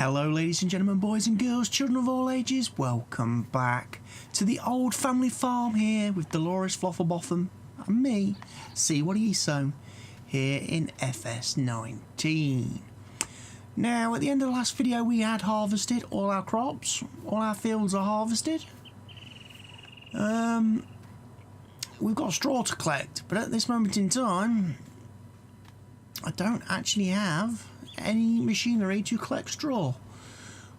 Hello ladies and gentlemen, boys and girls, children of all ages, welcome back to the old family farm here with Delores Flofflebotham and me, CWATTYESO, here in FS19. Now at the end of the last video we had harvested all our crops, all our fields are harvested. We've got straw to collect, but at this moment in time I don't actually have any machinery to collect straw.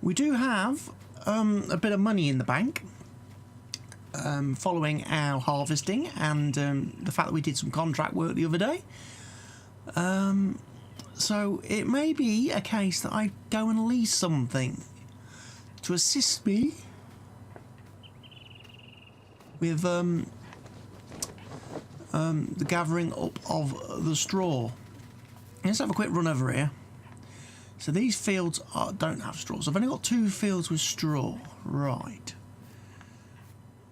We do have a bit of money in the bank following our harvesting and the fact that we did some contract work the other day. So it may be a case that I go and lease something to assist me with the gathering up of the straw. Let's have a quick run over here. So these fields don't have straw. So I've only got 2 fields with straw. Right.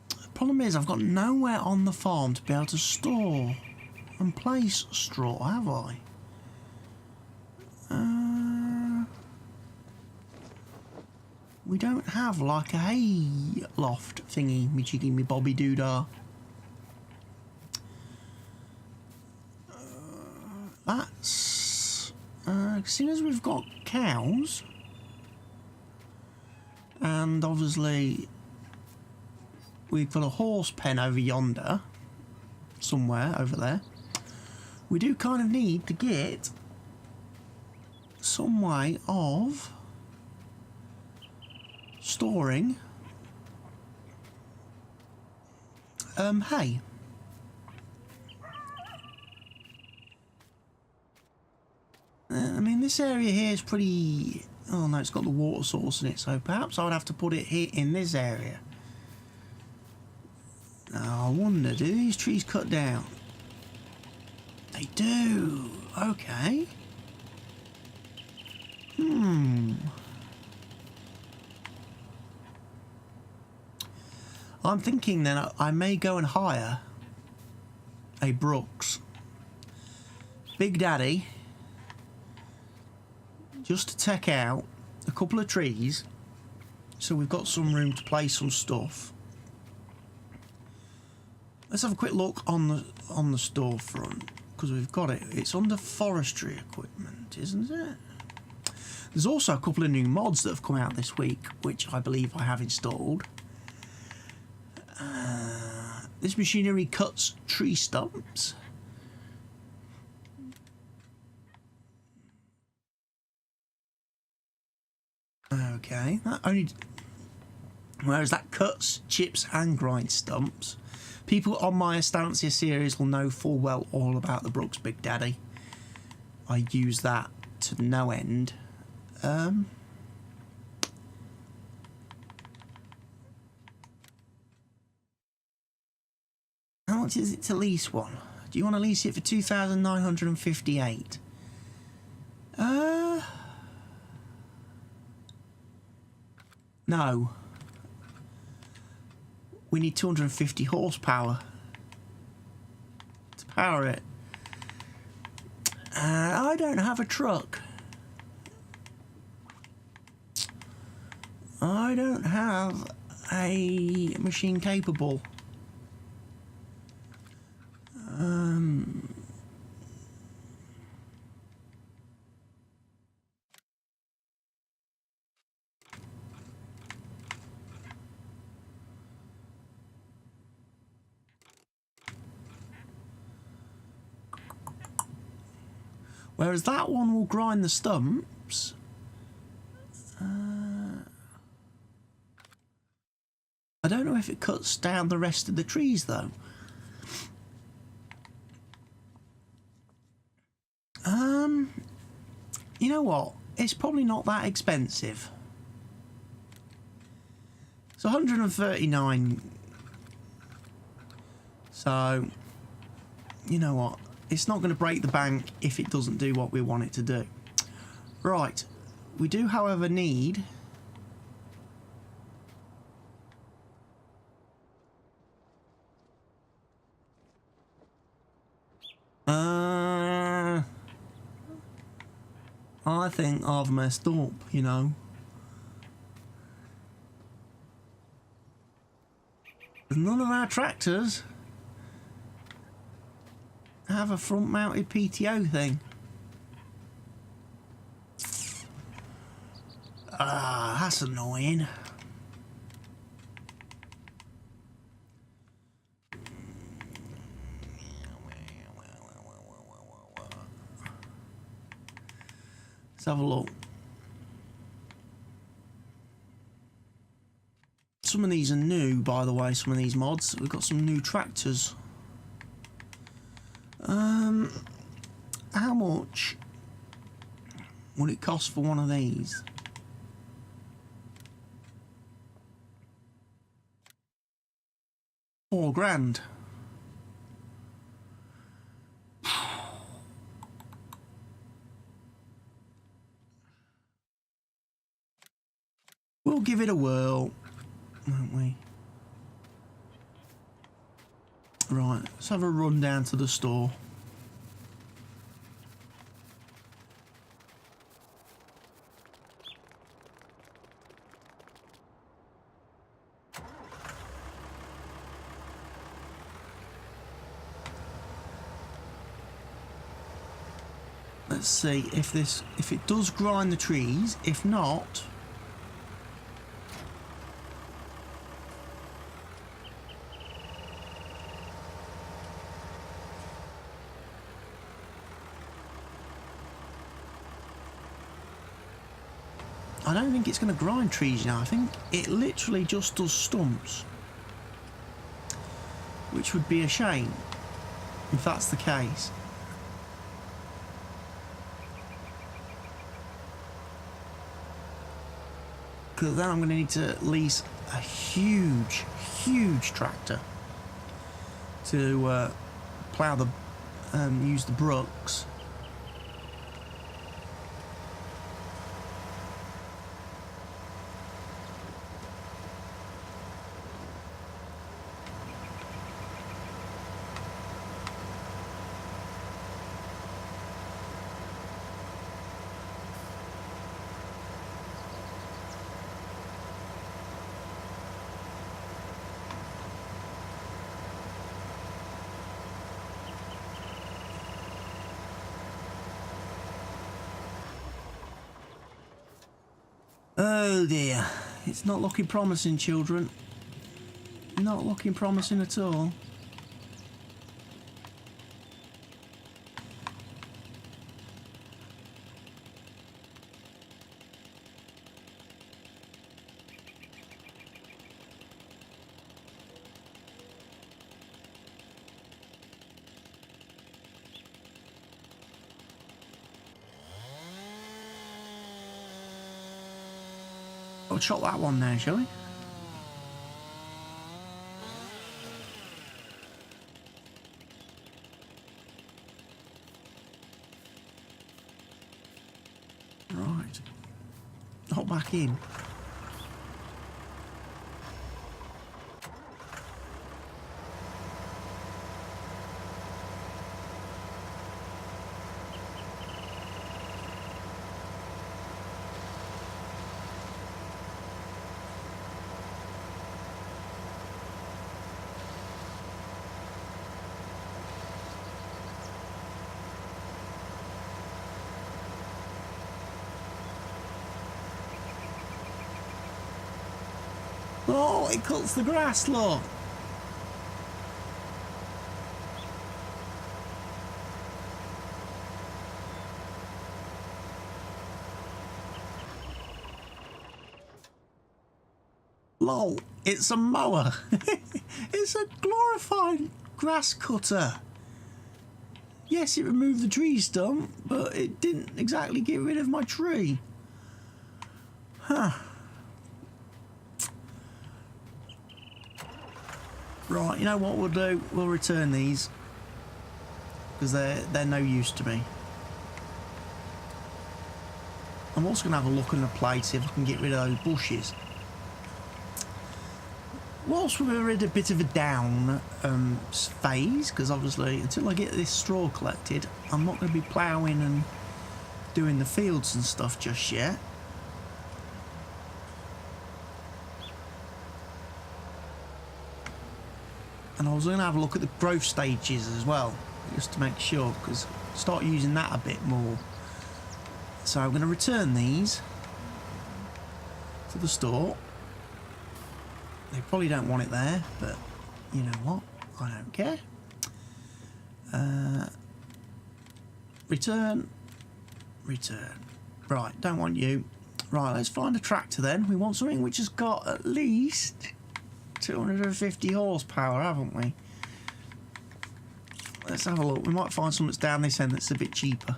The problem is I've got nowhere on the farm to be able to store and place straw, have I? We don't have like a hay loft thingy, me jiggy me bobby doodah. That's seeing as we've got cows, and obviously we've got a horse pen over yonder, somewhere over there. We do kind of need to get some way of storing hay. I mean, this area here is pretty... Oh no, it's got the water source in it, so perhaps I would have to put it here in this area. Now, I wonder, do these trees cut down? They do. Okay. I'm thinking then I may go and hire a Brooks Big Daddy just to take out a couple of trees so we've got some room to place some stuff. Let's have a quick look on the storefront, because we've got it. It's under forestry equipment, isn't it? There's also a couple of new mods that have come out this week, which I believe I have installed. This machinery cuts tree stumps. Okay, whereas that cuts, chips and grinds stumps. People on my Estancia series will know full well all about the Brooks Big Daddy. I use that to no end. How much is it to lease one? Do you want to lease it for 2,958? No. We need 250 horsepower to power it. I don't have a truck. I don't have a machine capable. Whereas that one will grind the stumps. I don't know if it cuts down the rest of the trees though. You know what? It's probably not that expensive. It's 139. So, you know what? It's not going to break the bank if it doesn't do what we want it to do. Right. We do, however, need... I think I've messed up, you know. None of our tractors have a front-mounted PTO thing. Ah, that's annoying. Let's have a look. Some of these are new, by the way, some of these mods. We've got some new tractors. How much would it cost for one of these? £4 grand. We'll give it a whirl, won't we? Right, let's have a run down to the store. Let's see if it does grind the trees. If not, I don't think it's going to grind trees now. I think it literally just does stumps, which would be a shame if that's the case. Because then I'm going to need to lease a huge tractor to plough the use the brooks. Oh dear, it's not looking promising, children. Not looking promising at all. We'll chop that one now, shall we? Right. Hop back in. Oh, it cuts the grass, look. Lol, it's a mower. It's a glorified grass cutter. Yes, it removed the tree stump, but it didn't exactly get rid of my tree. Huh. Right, you know what we'll do? We'll return these because they're no use to me. I'm also going to have a look on the plate, see if I can get rid of those bushes. Whilst we're in a bit of a down phase, because obviously until I get this straw collected, I'm not going to be ploughing and doing the fields and stuff just yet. And I was going to have a look at the growth stages as well, just to make sure, because start using that a bit more. So I'm going to return these to the store. They probably don't want it there, but you know what? I don't care. Return. Return. Right, don't want you. Right, let's find a tractor then. We want something which has got at least 250 horsepower, haven't we? Let's have a look. We might find something that's down this end that's a bit cheaper.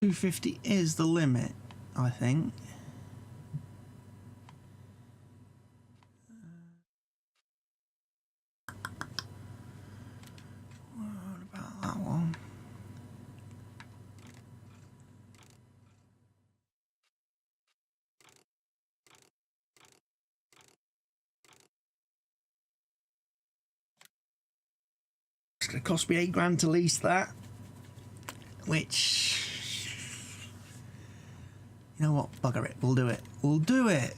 $250 is the limit, I think. What about that one? It's going to cost me £8 to lease that, which, you know what, bugger it, we'll do it. We'll do it.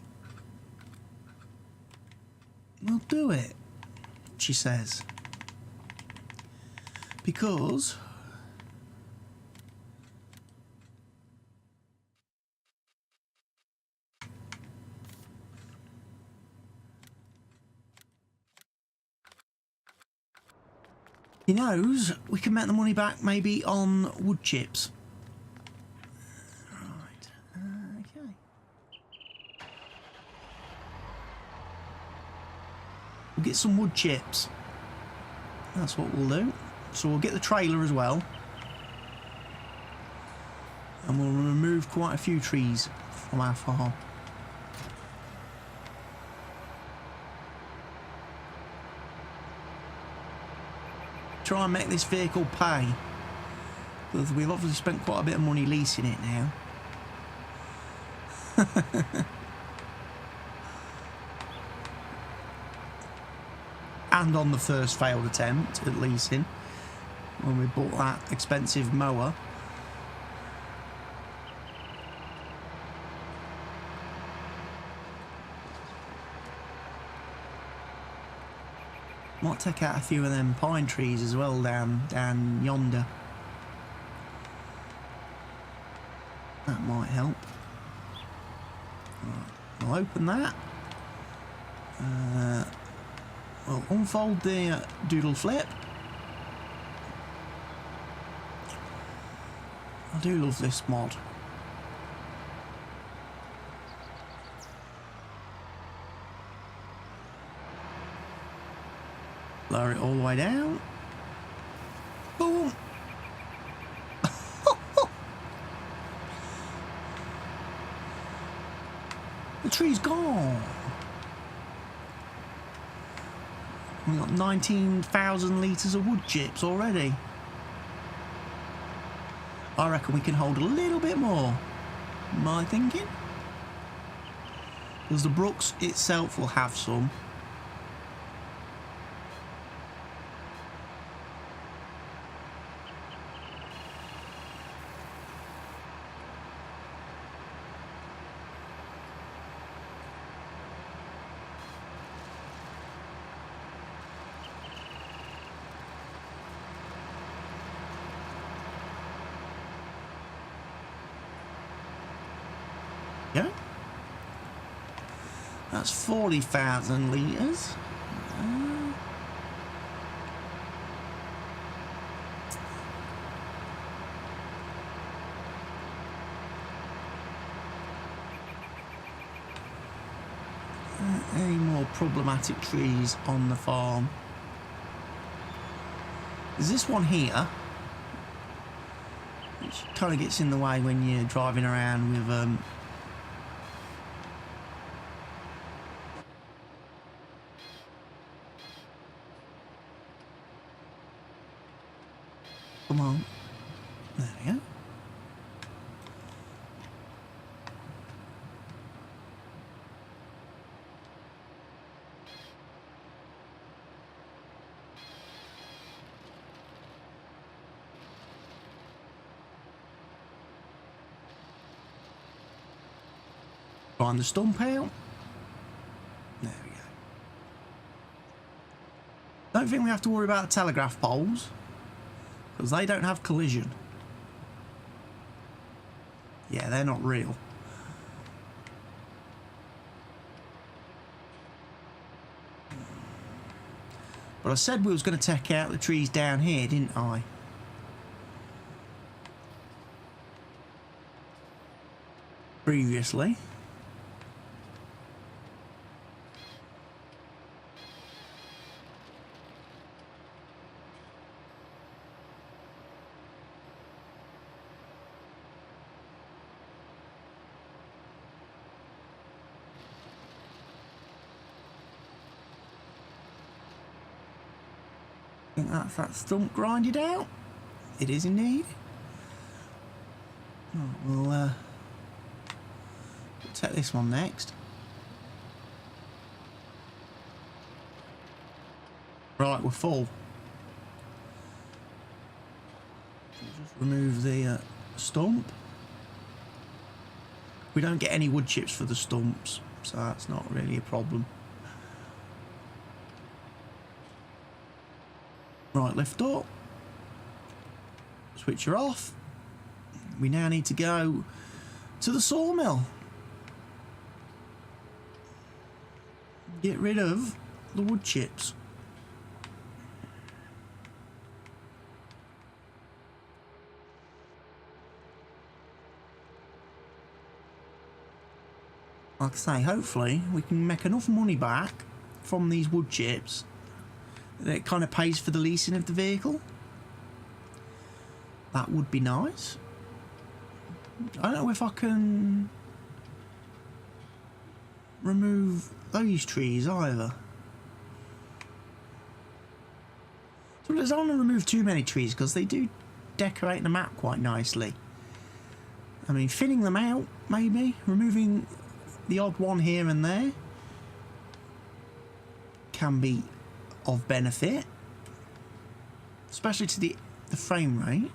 We'll do it, she says. Because he knows we can make the money back maybe on wood chips. Right, okay. We'll get some wood chips. That's what we'll do. So we'll get the trailer as well. And we'll remove quite a few trees from our farm. Try and make this vehicle pay. Because we've obviously spent quite a bit of money leasing it now. And on the first failed attempt at leasing, when we bought that expensive mower. Might take out a few of them pine trees as well down yonder. That might help. Right, I'll open that. We'll unfold the doodle flip. I do love this mod. Lower it all the way down. Boom. The tree's gone. We've got 19,000 litres of wood chips already. I reckon we can hold a little bit more. Am I thinking? Because the Brooks itself will have some. Yeah, that's 40,000 litres. Any more problematic trees on the farm? There's this one here, which kind of gets in the way when you're driving around with come on. There we go. Find the stump out. don't think we have to worry about the telegraph poles, because they don't have collision. Yeah, they're not real. But I said we was going to take out the trees down here, didn't I? Previously. I think that's that stump grinded out. It is indeed. Oh, we'll take this one next. Right, we're full. Just remove the stump. We don't get any wood chips for the stumps, so that's not really a problem. Right, lift up. Switch her off. We now need to go to the sawmill. Get rid of the wood chips. Like I say, hopefully we can make enough money back from these wood chips that it kind of pays for the leasing of the vehicle. That would be nice. I don't know if I can remove those trees either. So I don't want to remove too many trees because they do decorate the map quite nicely. I mean, thinning them out, maybe. Removing the odd one here and there can be of benefit, especially to the frame rate.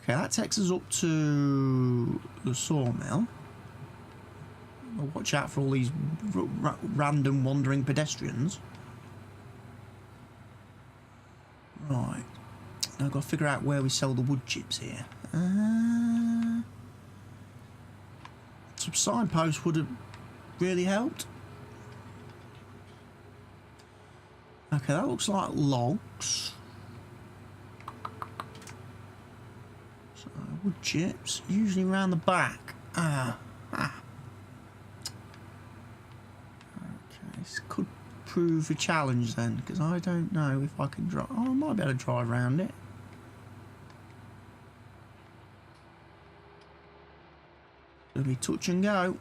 Okay, that takes us up to the sawmill. I'll watch out for all these random wandering pedestrians. Right, now I've got to figure out where we sell the wood chips here. Some signposts would have really helped. Okay, that looks like logs. So, wood chips, usually around the back. Okay, this could prove a challenge then, because I don't know if I can drive. Oh, I might be able to drive around it. It'll be touch and go.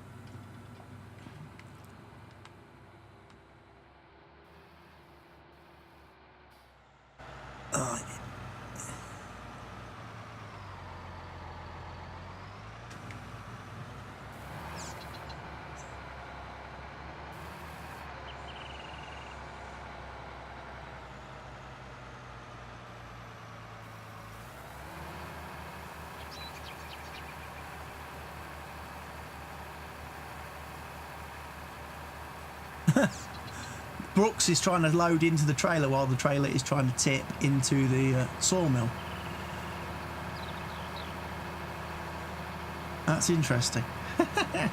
Brooks is trying to load into the trailer while the trailer is trying to tip into the sawmill. That's interesting. And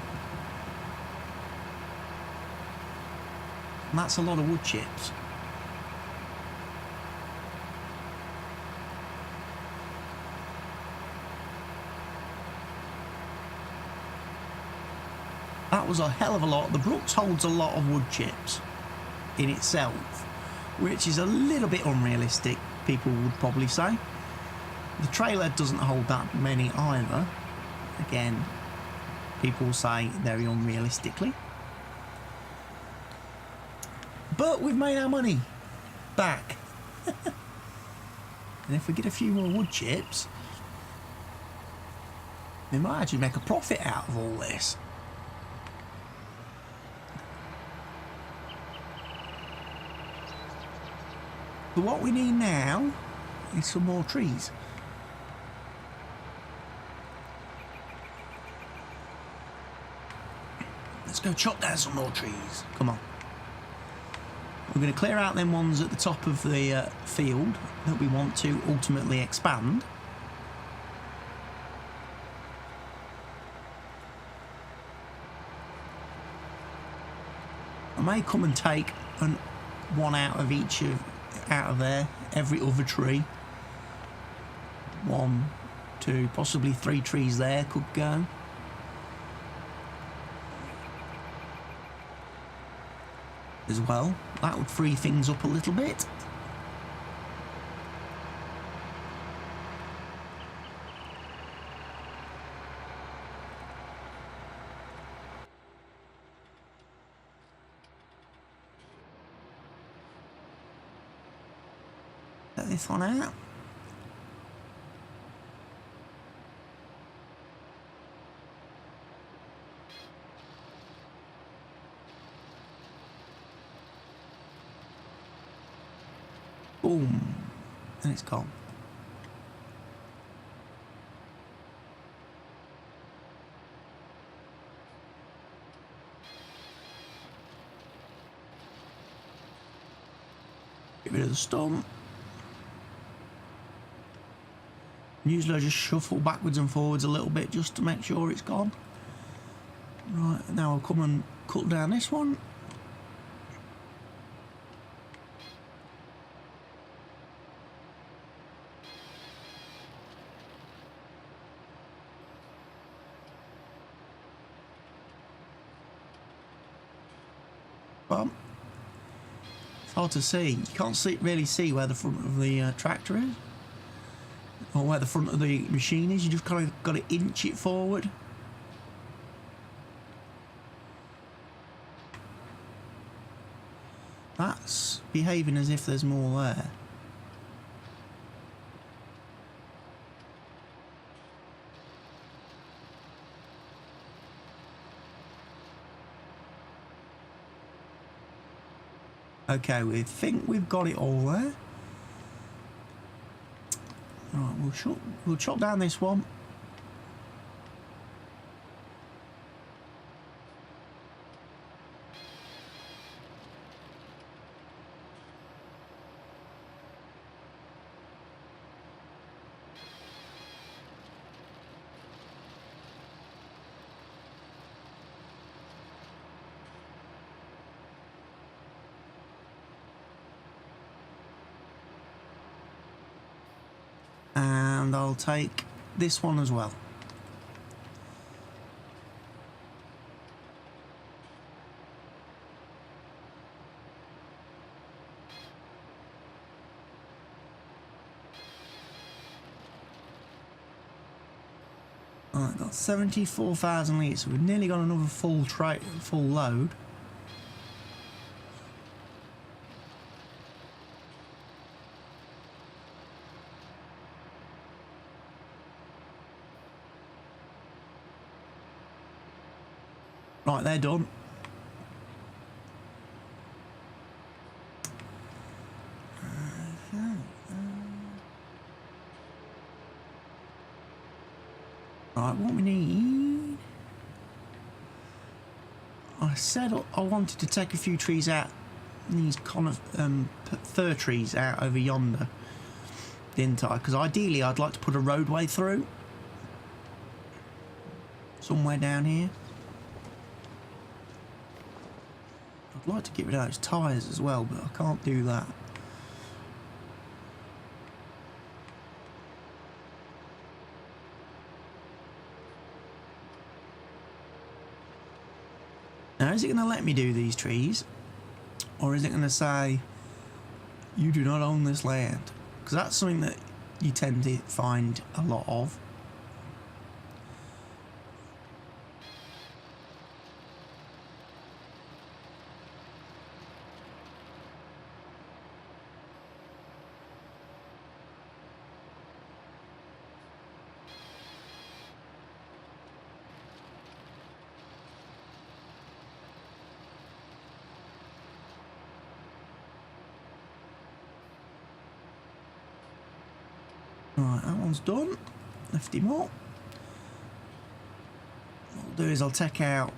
that's a lot of wood chips. That was a hell of a lot. The Brooks holds a lot of wood chips in itself, which is a little bit unrealistic, people would probably say. The trailer doesn't hold that many either. Again, people say very unrealistically. But we've made our money back. And if we get a few more wood chips, we might actually make a profit out of all this. But what we need now is some more trees. Let's go chop down some more trees. Come on. We've We're going to clear out them ones at the top of the field that we want to ultimately expand. I may come and take one out of each out of there, every other tree. 1, 2, possibly 3 trees there could go. As well, that would free things up a little bit. Set this one out. Boom, and it's gone. Get rid of the stump. Usually I just shuffle backwards and forwards a little bit just to make sure it's gone. Right, now I'll come and cut down this one. It's hard to see. You can't really see where the front of the tractor is, or where the front of the machine is. You just kind of got to inch it forward. That's behaving as if there's more there. Okay, we think we've got it all there. Right, we'll chop down this one. And I'll take this one as well. I've got 74,000 litres, so we've nearly got another full load. Right, they're done. Right, what we need... I said I wanted to take a few trees out, these kind of fir trees out over yonder, didn't I? Because ideally I'd like to put a roadway through. Somewhere down here. I'd like to get rid of those tyres as well, but I can't do that. Now, is it going to let me do these trees? Or is it going to say, you do not own this land? Because that's something that you tend to find a lot of. Right, that one's done. Lift him up. What I'll do is I'll take out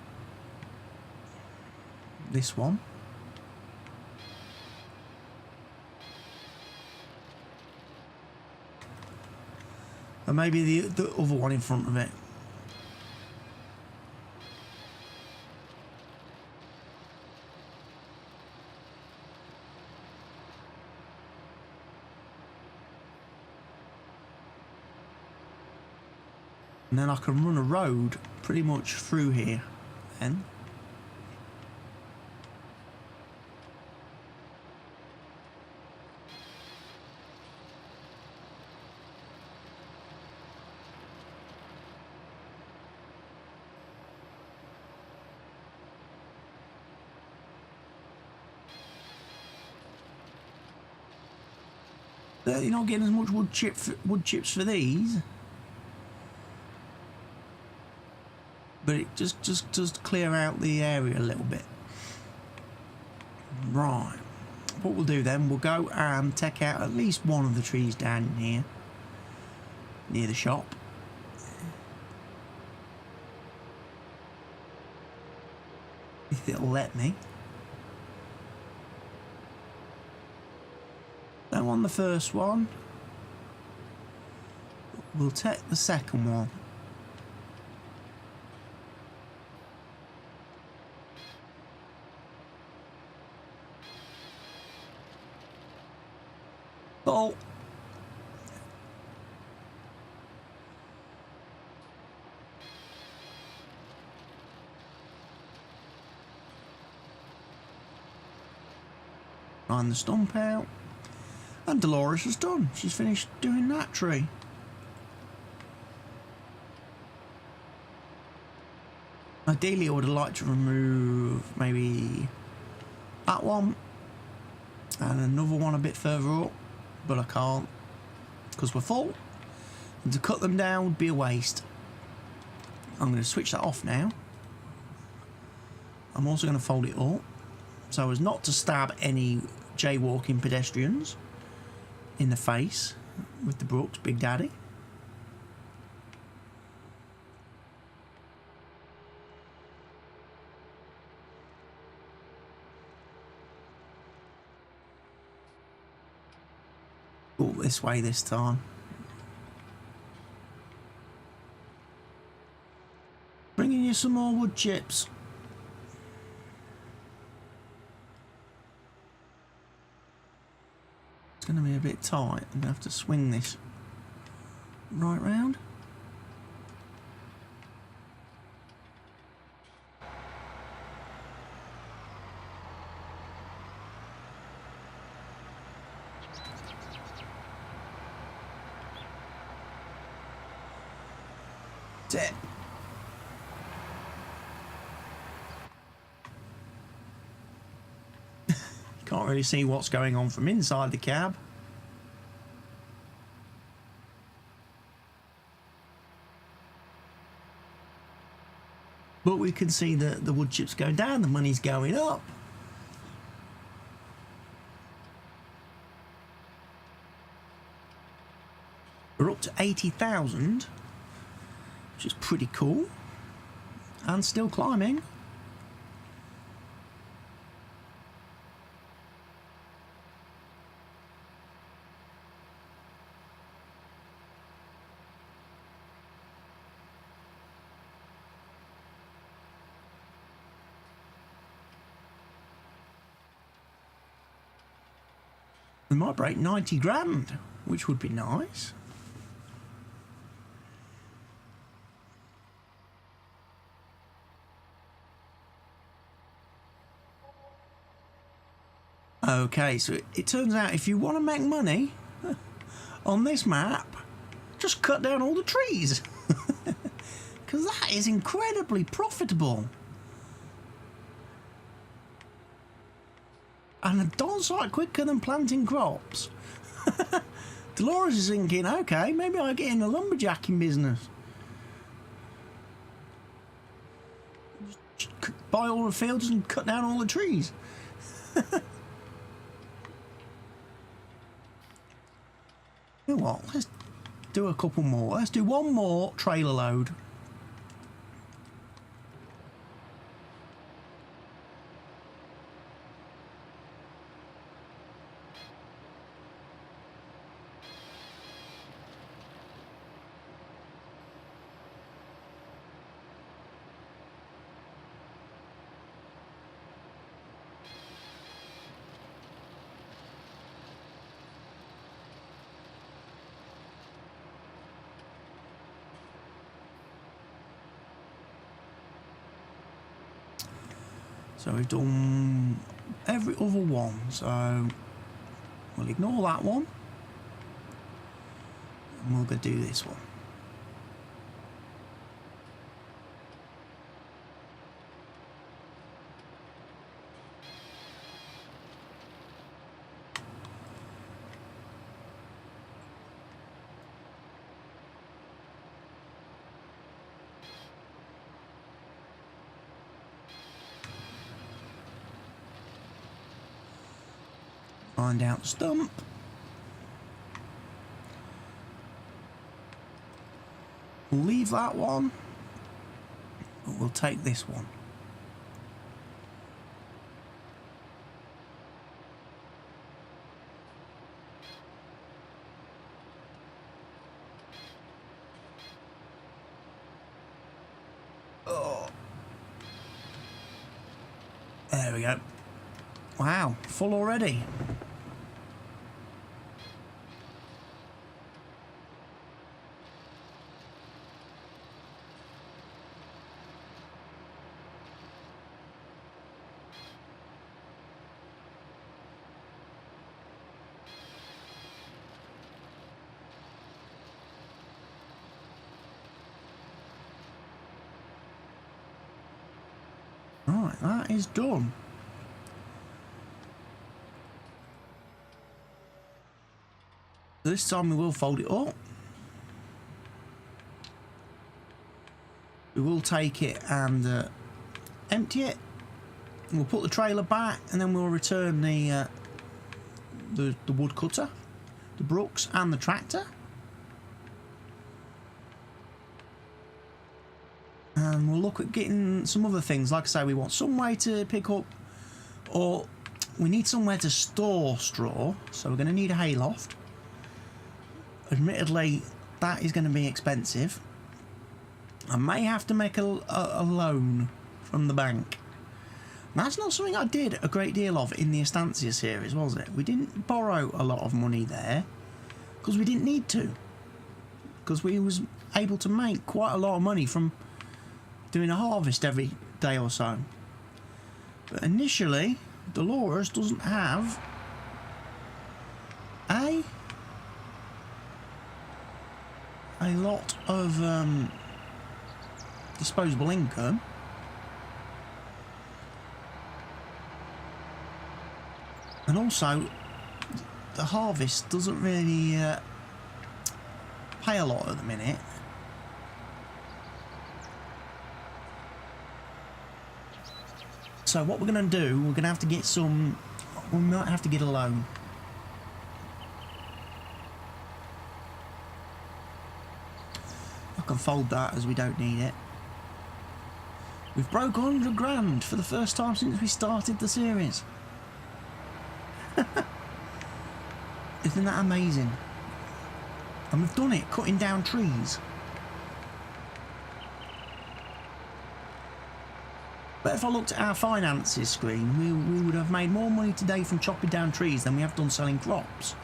this one. And maybe the other one in front of it. And then I can run a road pretty much through here. Then. You're not getting as much wood chips for these. But it just clear out the area a little bit. Right. What we'll do then, we'll go and take out at least one of the trees down here. Near the shop. If it'll let me. Don't want the first one. We'll take the second one. Oh. Find the stump out. And Delores is done. She's finished doing that tree. Ideally, I would have liked to remove maybe that one and another one a bit further up, but I can't because we're full. And to cut them down would be a waste. I'm going to switch that off now. I'm also going to fold it up so as not to stab any jaywalking pedestrians in the face with the Brooks Big Daddy. Oh, this way this time. Bringing you some more wood chips. It's going to be a bit tight. I'm going to have to swing this right round. That's it. Can't really see what's going on from inside the cab. But we can see the wood chips going down, the money's going up. We're up to 80,000, which is pretty cool. And still climbing. We might break 90 grand, which would be nice. Okay, so it turns out if you want to make money on this map, just cut down all the trees. Because that is incredibly profitable. And a darn sight quicker than planting crops. Delores is thinking, okay, maybe I get in the lumberjacking business. Just buy all the fields and cut down all the trees. You know what, let's do a couple more. Let's do one more trailer load. So we've done every other one, so we'll ignore that one and we'll go do this one. Find out the stump. We'll leave that one, but we'll take this one. Oh. There we go. Wow, full already. Right, that is done. This time we will fold it up. We will take it and empty it. We'll put the trailer back and then we'll return the wood cutter, the Brooks and the tractor. And we'll look at getting some other things. Like I say, we want some way to pick up, or we need somewhere to store straw. So we're going to need a hayloft. Admittedly, that is going to be expensive. I may have to make a loan from the bank. That's not something I did a great deal of in the Estancia series, was it? We didn't borrow a lot of money there because we didn't need to. Because we was able to make quite a lot of money from doing a harvest every day or so. But initially, Delores doesn't have a lot of disposable income. And also, the harvest doesn't really pay a lot at the minute. So what we're going to do, we're going to have to get some, we might have to get a loan. I can fold that as we don't need it. We've broke 100 grand for the first time since we started the series. Isn't that amazing? And we've done it, cutting down trees. But if I looked at our finances screen, we would have made more money today from chopping down trees than we have done selling crops.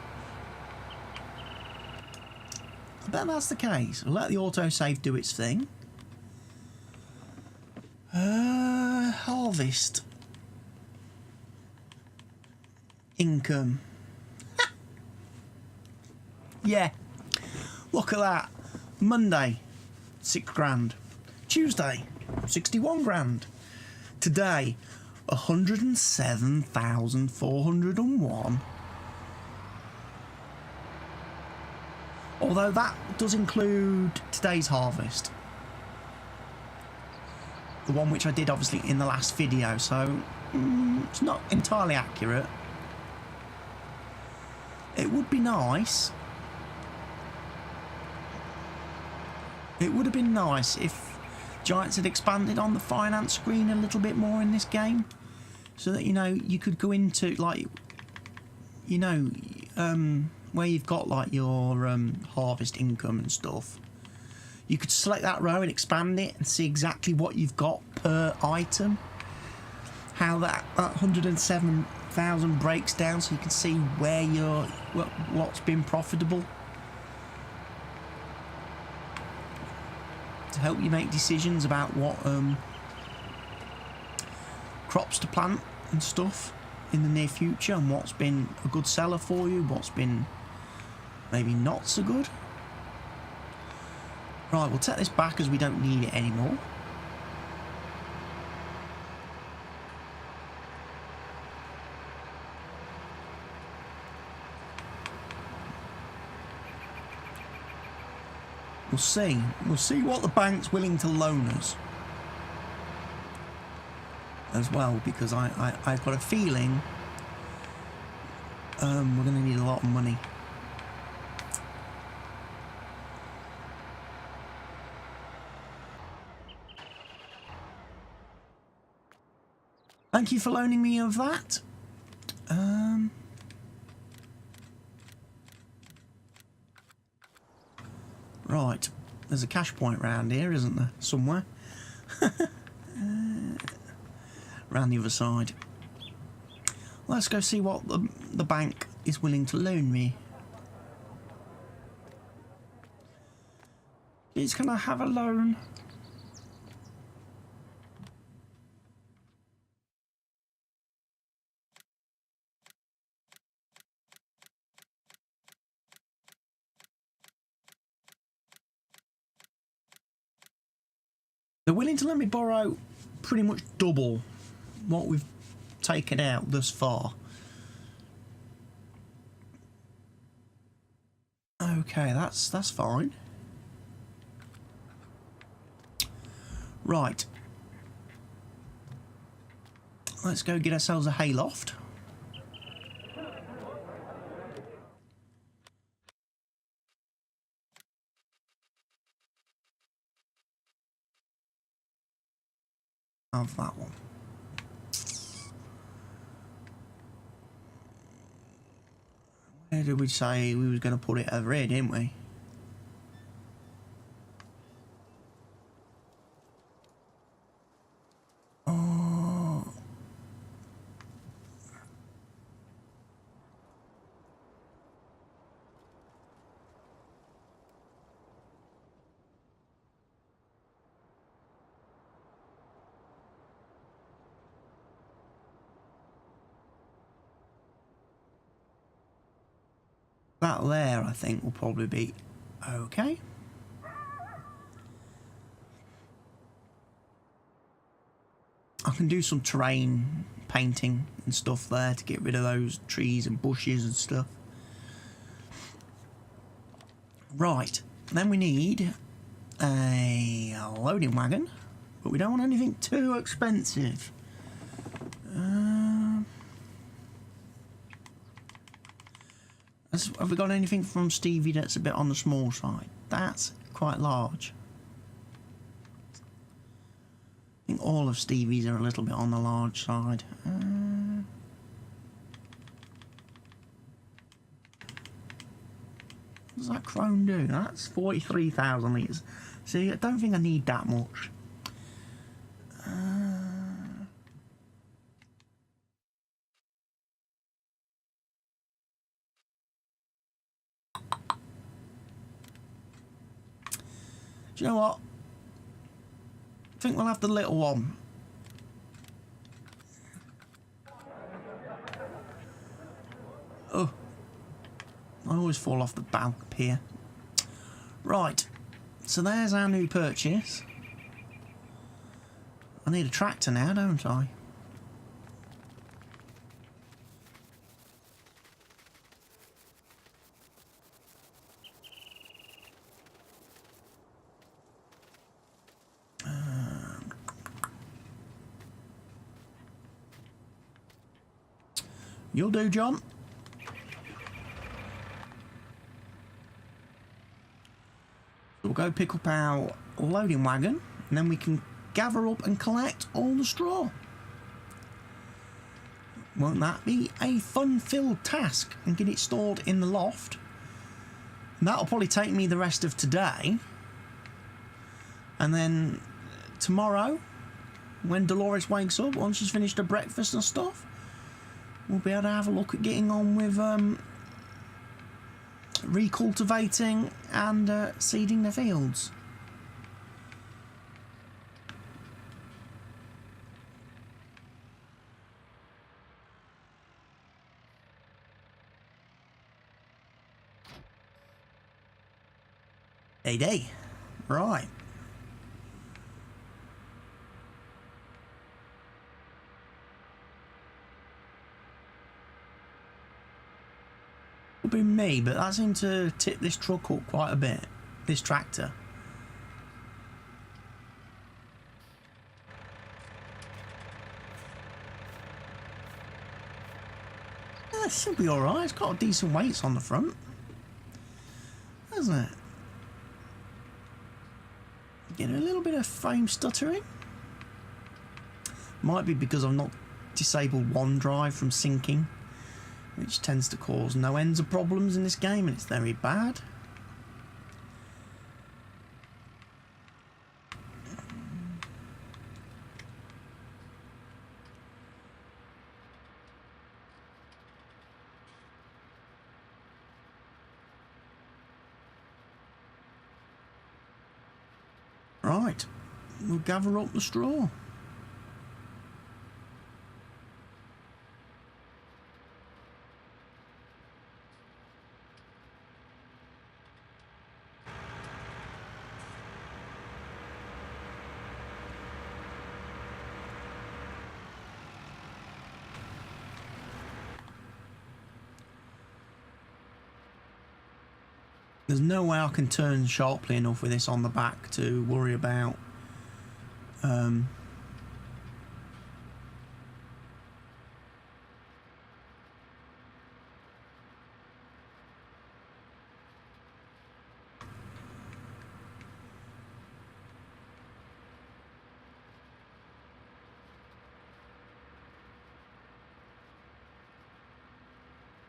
I bet that's the case. I'll let the autosave do its thing. Harvest. Income. Yeah. Look at that. Monday, 6 grand. Tuesday, 61 grand. Today, 107,401. Although that does include today's harvest. The one which I did obviously in the last video, so it's not entirely accurate. It would be nice. It would have been nice if Giants had expanded on the finance screen a little bit more in this game, so that, you know, you could go into, like, you know, where you've got like your harvest income and stuff. You could select that row and expand it and see exactly what you've got per item. How that 107,000 breaks down, so you can see where what's been profitable. To help you make decisions about what crops to plant and stuff in the near future, and what's been a good seller for you, what's been maybe not so good. Right, we'll take this back as we don't need it anymore. We'll see. We'll see what the bank's willing to loan us as well, because I've got a feeling we're going to need a lot of money. Thank you for loaning me of that. Right, there's a cash point round here, isn't there? Somewhere. Round the other side. Let's go see what the bank is willing to loan me. It's gonna have a loan. They're willing to let me borrow pretty much double what we've taken out thus far. Okay, that's fine. Right. Let's go get ourselves a hayloft. Of that one. Where did we say we was going to put it over here, didn't we? Oh. That there, I think, will probably be okay. I can do some terrain painting and stuff there to get rid of those trees and bushes and stuff. Right, then we need a loading wagon, but we don't want anything too expensive. Have we got anything from Stevie that's a bit on the small side? That's quite large. I think all of Stevie's are a little bit on the large side. What does that crone do? That's 43,000 litres. See, I don't think I need that much. Do you know what? I think we'll have the little one. Oh, I always fall off the bank here. Right, so there's our new purchase. I need a tractor now, don't I? You'll do, John. We'll go pick up our loading wagon, and then we can gather up and collect all the straw. Won't that be a fun-filled task? And get it stored in the loft. And that'll probably take me the rest of today. And then tomorrow, when Delores wakes up, once she's finished her breakfast and stuff, we'll be able to have a look at getting on with recultivating and seeding the fields. JD. Right. Could be me, but that seemed to tip this truck up quite a bit. This tractor. Yeah, it should be alright. It's got decent weights on the front, hasn't it? Getting a little bit of frame stuttering. Might be because I've not disabled OneDrive from syncing, which tends to cause no ends of problems in this game, and it's very bad. Right, we'll gather up the straw. There's no way I can turn sharply enough with this on the back to worry about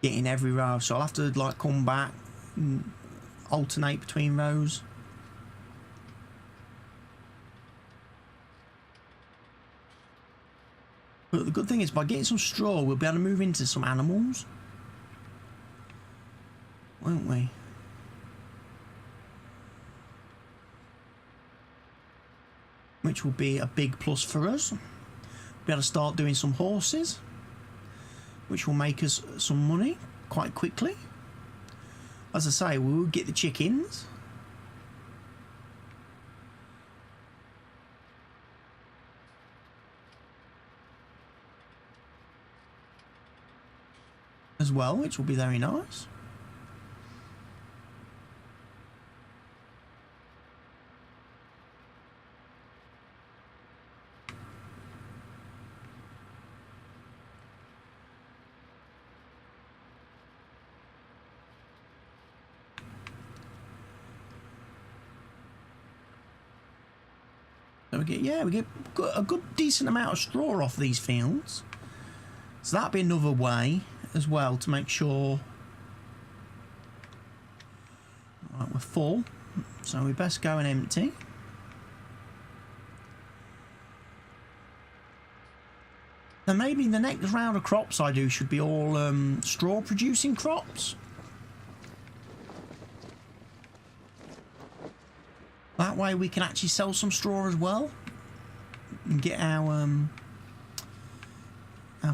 getting every row, so I'll have to like come back and alternate between rows. But the good thing is, by getting some straw, we'll be able to move into some animals, won't we? Which will be a big plus for us. We'll be able to start doing some horses, which will make us some money quite quickly. As I say, we'll get the chickens. As well, which will be very nice. So we get a good decent amount of straw off these fields. So that'd be another way as well to make sure. Right, we're full, so we best go and empty. And maybe the next round of crops I do should be all straw producing crops. That way we can actually sell some straw as well and get our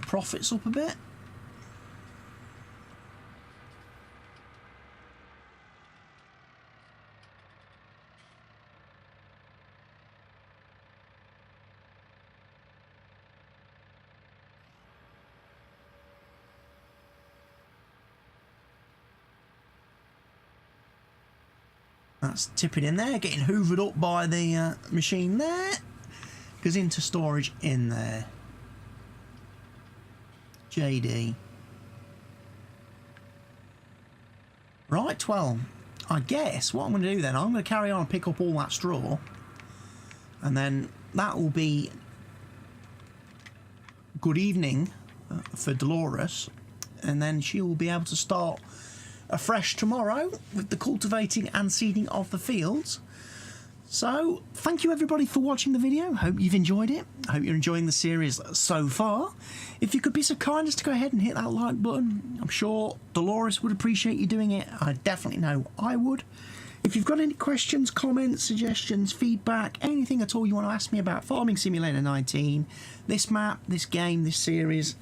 profits up a bit. That's tipping in there, getting hoovered up by the machine there. Goes into storage in there. JD. Right, well, I guess what I'm going to do then, I'm going to carry on and pick up all that straw. And then that will be good evening for Delores. And then she will be able to start afresh tomorrow with the cultivating and seeding of the fields. So thank you everybody for watching the video. Hope you've enjoyed it. Hope you're enjoying the series so far. If you could be so kind as to go ahead and hit that like button, I'm sure Delores would appreciate you doing it. I definitely know I would. If you've got any questions, comments, suggestions, feedback, anything at all you want to ask me about Farming Simulator 19, this map, this game, this series,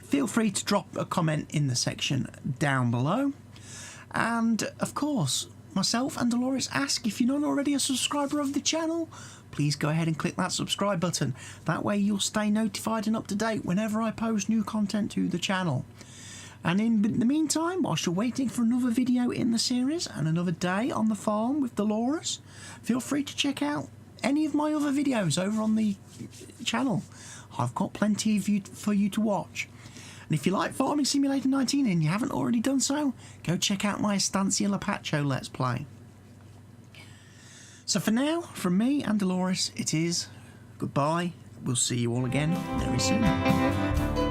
feel free to drop a comment in the section down below. And of course, myself and Delores ask, if you're not already a subscriber of the channel, please go ahead and click that subscribe button. That way you'll stay notified and up to date whenever I post new content to the channel. And in the meantime, whilst you're waiting for another video in the series and another day on the farm with Delores, feel free to check out any of my other videos over on the channel. I've got plenty for you to watch. And if you like Farming Simulator 19 and you haven't already done so, go check out my Estancia Lapacho Let's Play. So for now, from me and Delores, it is goodbye. We'll see you all again very soon.